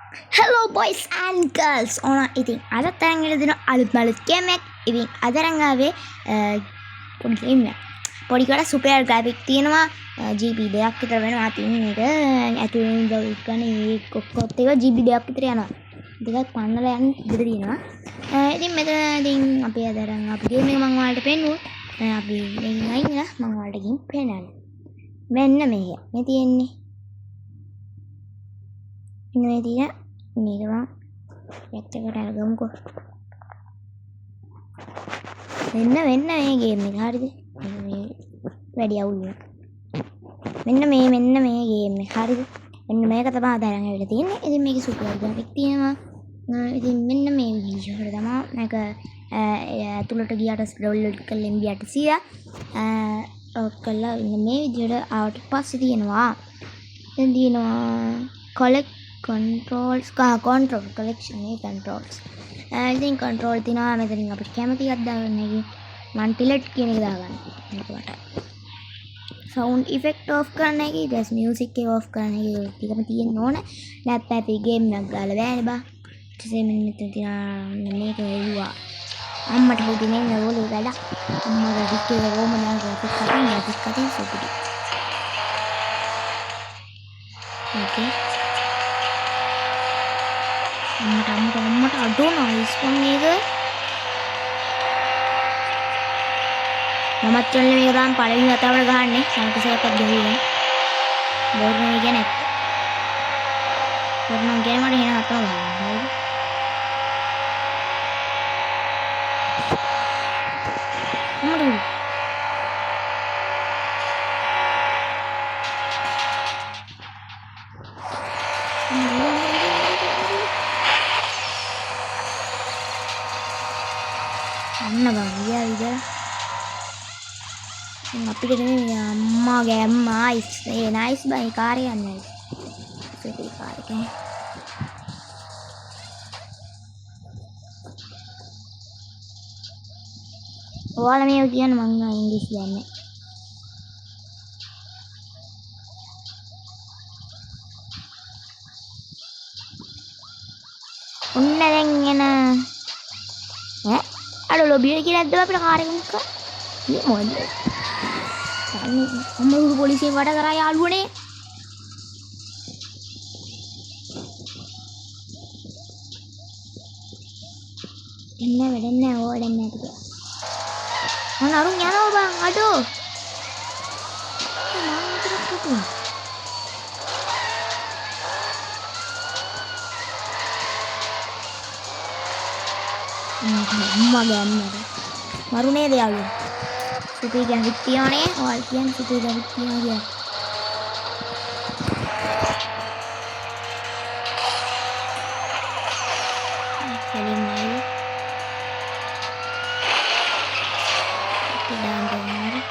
Hello boys and girls ඕන ඉතින් අදත් තරංගට දෙන අලුත් ගේමයක්. ඉතින් අද රංගාවේ පොඩි ගේමයක්. පොඩිකට සුපර් ග්‍රැෆික් තියෙනවා. GB 2ක් විතර වෙනවා. ඉතින් මේක ඇතුලේ ඉඳලා ඉක්කනේ කොක්කොත් එක GB 2ක් විතර යනවා. දෙකක් පන්නලා යන්න ඉඳලා තියෙනවා. ඉතින් මෙතන ඉතින් අපි අද රංගා අපි ගේම් එක මම ඔයාලට පෙන්නුවා. අපි මේකෙන් අයින්ලා මම ඔයාලට ගේම් පෙන්නන්න. මෙන්න මේක. මේ තියෙන්නේ මේ තියෙන මේකවා පැත්තකට අරගමුකෝ. මෙන්න මේ ගේම් එක හරිද? මේ වැඩි අවුල් නෑ. මෙන්න මේ ගේම් එක හරිද? මෙන්න මේක තමයි අදරන් ඇවිල්ලා තියෙන්නේ. ඉතින් මේකේ සුපර් ග්‍රැෆික් තියෙනවා. ඉතින් මෙන්න මේ විදිහට තමයි මේක ඇතුළට ගියාට ඩවුන්ලෝඩ් කරලා MB 800 ඔක්කොලා ඉන්න මේ විදිහට ආවට පස්සේ තියෙනවා. දැන් තියෙනවා collect controls control collection controls. I think control තියෙනවා. මෙතනින් අපිට කැමති එකක් දාගන්න එක. මම ටිලට් කියන එක දාගන්න. මේකට sound effect off කරන එක, ඊට music එක off කරන එක ටිකම තියෙන්න ඕන. නැත්නම් අපි game එකක් ගාලා බෑනේ බා. ඊටසේ මෙතන තියෙනවා මේක වෙලුවා. අම්මට හොදිනේ නෝලේ වැඩ. අම්මගේ විකේ රෝම දාලා කටින් සුපුඩි. okay අම්මට අඩෝ නයිස් වුන් මේක. මමත් චොල්ලේ මේක දාන්න පළවෙනි වතාවට ගහන්නේ. සංකසයක්වත් දෙන්නේ. බෝර්නම කියන්නේ නැත්ත. බෝර්නම කියන්නේ මට එන හතර ගන්න. හරිද? මොකද? අන්න ගියා විතර. අපිට මේ අම්මාගේ අම්මා ඒ නයිස් බයි කාර් එක නයිස්. සුපිරි කාර් එක. ඔයාලා මේක කියන්න මම ඉංග්‍රීසි දන්නේ. ඔන්න දැන් එන අර ලොබිය කියලා ඇද්දව අපිට කාර් එක මුක්ක. මේ මොකද? අම්මලු පොලිසියෙන් වැඩ කරා යාළුවනේ. වැඩන්නේ ඕඩන්නේ අපිට. මොන අරුන් යනවා බං අඩෝ. මම විතරක් පුතුන්. අම්මගේ අම්මට මරුනේ දයාළුවා. සුපිරි ග්‍රැෆික් තියනනේ. ඔයාලා කියන්නේ සුපිරි ග්‍රැෆික් තියනවා කියලා. කලින්මයි දාන්න ඕනේ.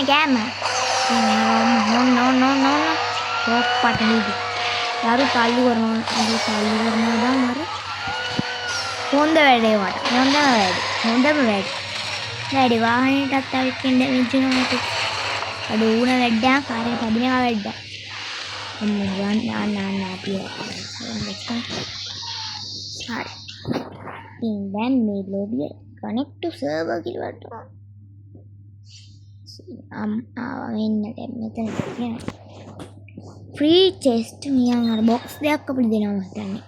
Gamma. No. What is it? Yaru talu karna da mare. Honda vede vada. Honda vede. Vede vahane tatta ikkende vijjuna mate. Adu una vedda kare padina vedda. Na piya. Sorry. Then made lobby connect to server kilwata. මෙතන free chest මියන් අර box දෙකක් අපිට දෙනවා මම හිතන්නේ.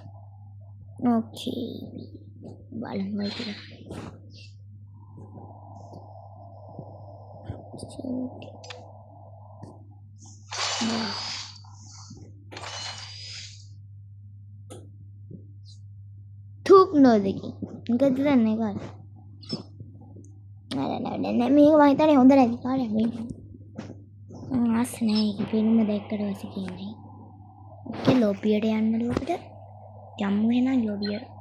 ඕකේ. බලමු ඒක. තුක් නොදකි. මොකද දන්නේ කාට? නෑ මේක මම හිතන්නේ හොඳ නැති කාර්යයක් මේක. ආස නැහැ ඒක ෆිල්ම් දැක්කට පස්සේ කියන්නේ. ඕකේ ලොබියට යන්නලු අපිට. යමු එහෙනම් ලොබියට.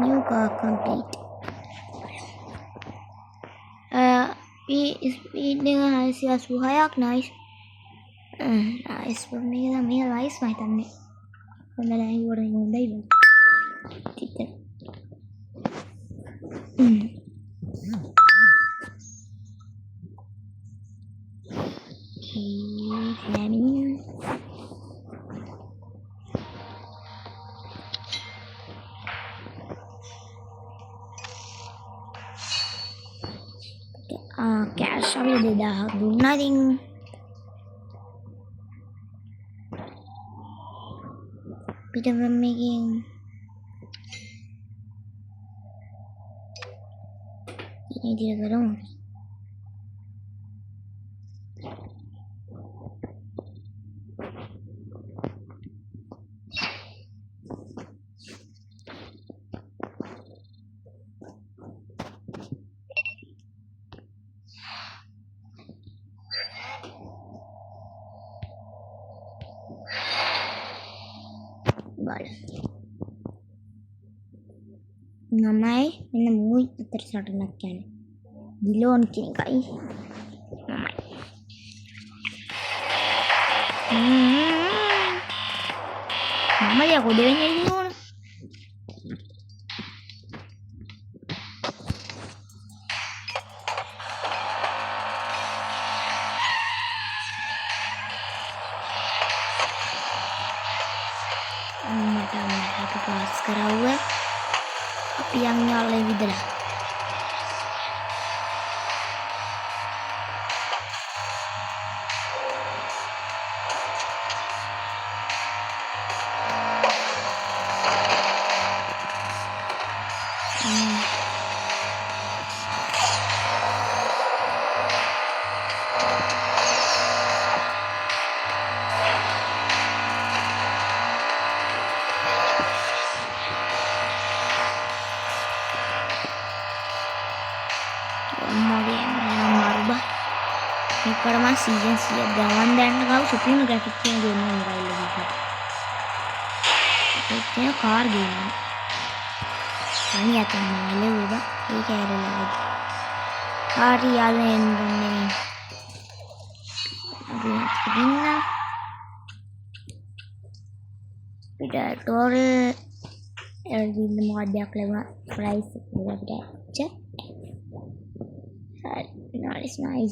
New car complete. Speed dengan 186ක් nice. Nice මේක තමයි nice මම හිතන්නේ. හොඳයි ඉවරයි හොඳයි. ටික. Cash අපි 2000ක් දුන්නා ඉතින් පිට මේකෙන් ඉතින් කරමු namai මෙන්න මුයි අතර සටනක් කියන්නේ දිලෝන් කියන එකයි namai මම යා කොහෙද වෙන්නේ ඉන්නේ ඕන මට පාස් කරවුවා අපි යන්නේ යාළුවෝ විදලා Karena season siap jangan dan kau supreme grafiknya game mobile lagi itu car game ini ya teman ini udah ini kayak lagi hari yang ini begini udah tore di mau ada kelima price udah cek nice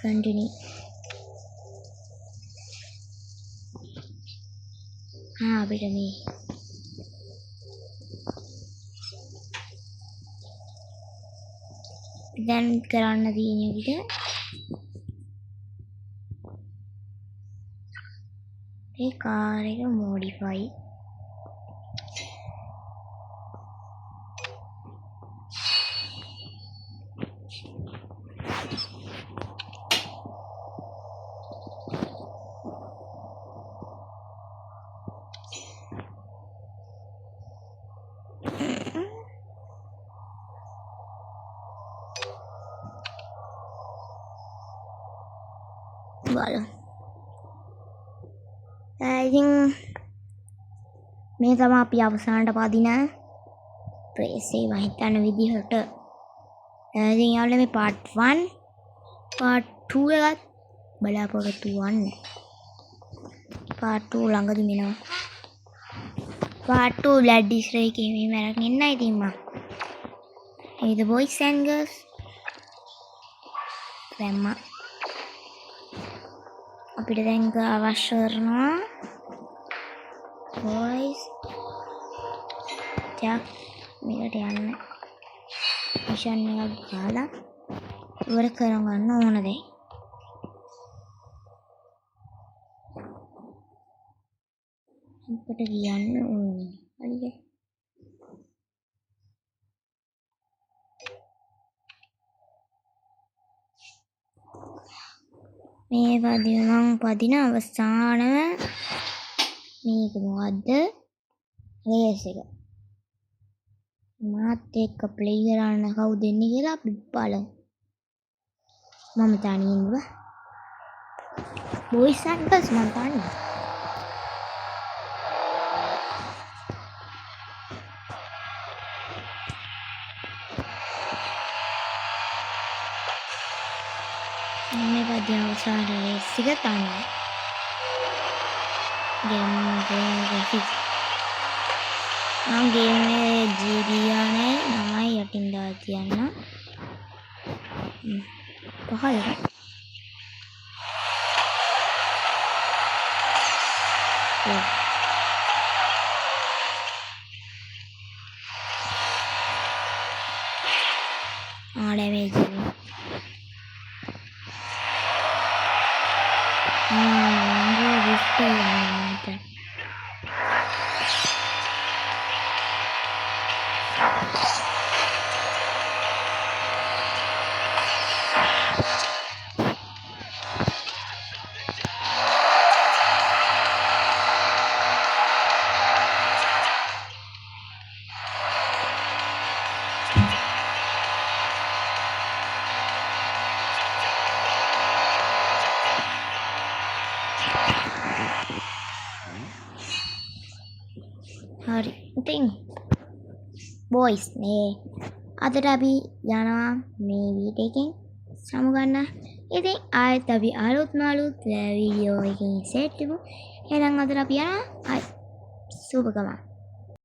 continue beda nih dan karena ini juga car itu modify Well, I think මේ තමයි අපි අවසානට පදින praise එක හිතන විදිහට ඉතින් යාළුවෝ මේ part 1 part 2 එකත් බලාපොරොත්තු වෙන්න part 2 ළඟදී මෙනවා part 2 blood destroy එකේ මේ මරක් ඉන්නයි ඉතින් මම hey the boys and girls දැම්මා අපිට දැන් අවශ්‍ය කරනවා boys ටිකක් මේකට යන්න මිෂන් එකක් ගහලා ඉවර කරගන්න ඕන දැන්. අපිට කියන්න ඕනේ. හරිද? මේ මං පදින අවසානම මේක මොකද්ද? රේස් එක. මාත් එක්ක ප්ලේ කරන්න කවුද එන්නේ කියලා අපි බලමු. මම තනියෙන් ඉන්නවා. බොයිස් ඇන්ඩ් ගර්ල්ස් මම තනියෙන්. මේ පදින අවසාන රේස් එක තමයි. ගේම් ජීවියානේ නමයි යටින් දාලා තියන්න. පහළ. डैमेज හරි ඉතින් බොයිස් මේ අදට අපි යනවා මේ වීඩියෝ එකෙන් සමුගන්න. ඉතින් ආයෙත් අපි අලුත් වීඩියෝ එකකින් සෙට් වෙමු. එහෙනම් අදට අපි යනවා. සුබ ගමන්.